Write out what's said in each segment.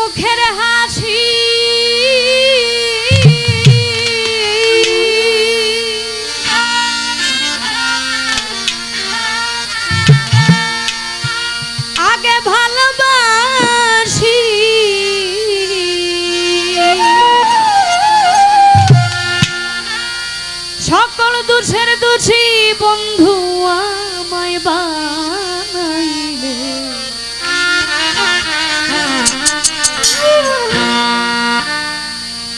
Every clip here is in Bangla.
মুখের হাসি আগে ভালোবাসি সকল দোষের দোষী বন্ধু আমায় বানাইলে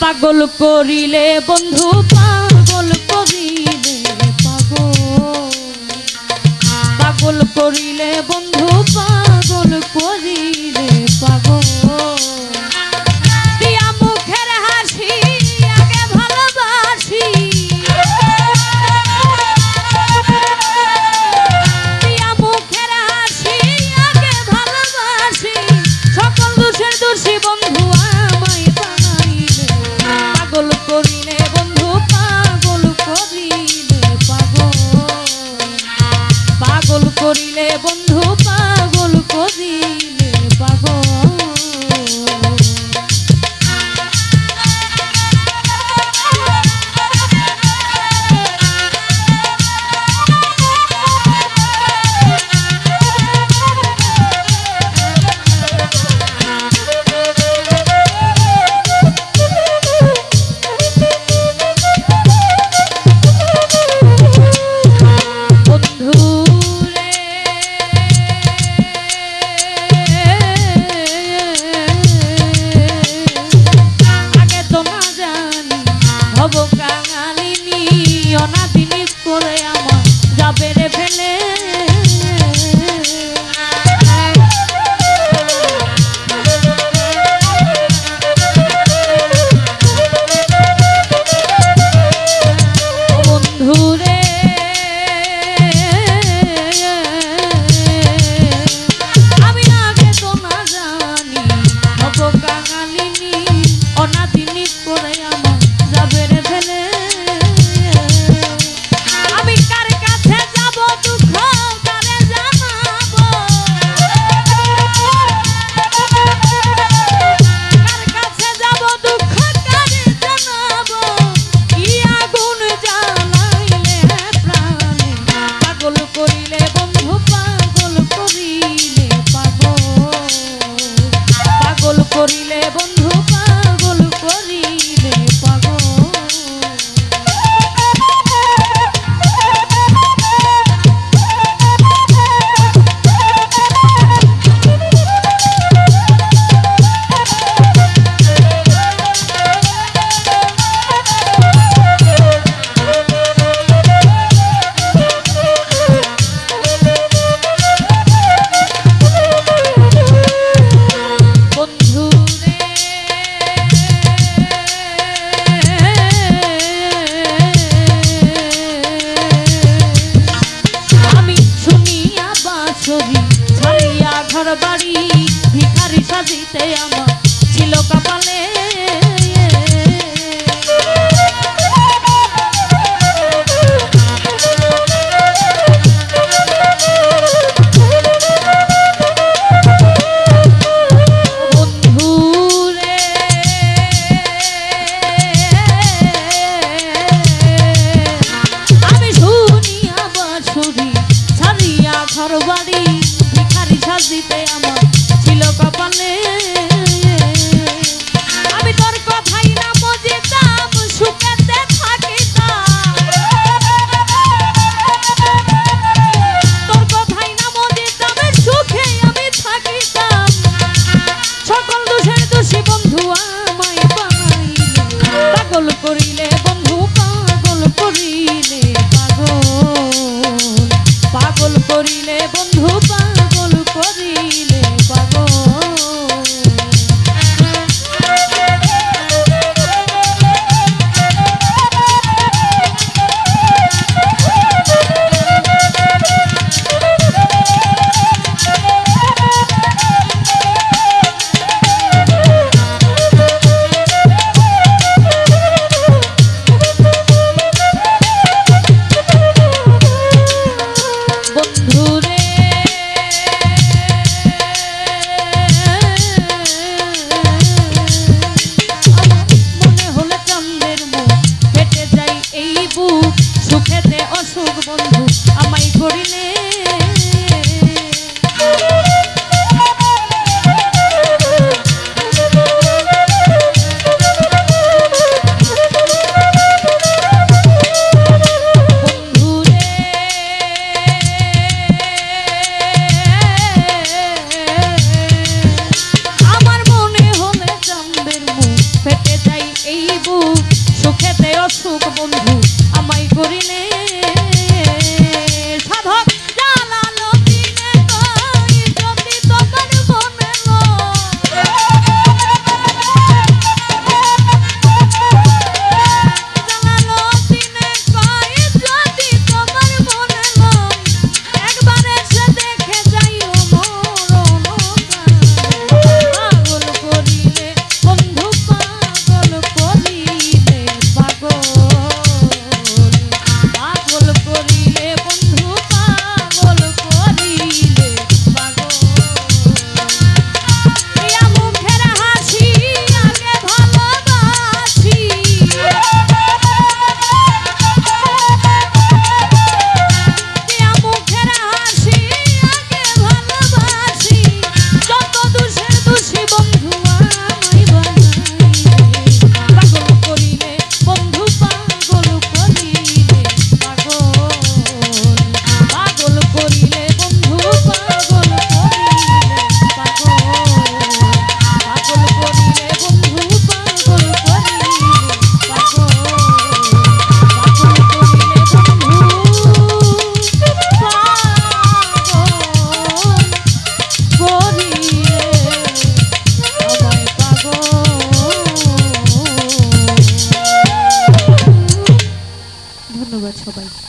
পাগল করিলে বন্ধু পাগল করিলে পাগল করিলে বন্ধু পাগল করিলে পাগল দিয়া মুখের হাসি আগে ভালোবাসি দিয়া মুখের হাসি আগে ভালোবাসি সকল দোষের দোষী বন্ধু আমায় বানাইলে পাগল করিলে বন্ধু পাগল করিলে পাগল করিলে বন্ধু পাগল করিলে পাগল করিলে বন্ধু পাগল করিলে পাগল ঘর বাড়ি ভিখারি সাজিতে আমার ছিল কপালে বন্ধু রে আমি শুনিয়া বাঁশরি ছাড়িয়া ঘর বাড়ি সাজিতে আমার ছিল কপালে আমি তোর কথাই না বুঝিতাম সুখেতে থাকিতাম তোর কথাই না বুঝিতাম সুখে আমি থাকিতাম সকল দোষের দোষী বন্ধু আমায় বানাইলে পাগল করিলে বন্ধু পাগল করিলে পাগল করিলে বন্ধু পাগল করিলে পাগল করিলে বন্ধু পাগল করিলে পাগল করিলে বন্ধু পাগল করিলে পাগল করিলে বন্ধু করিলে আমায় পাগল। ধন্যবাদ সবাই।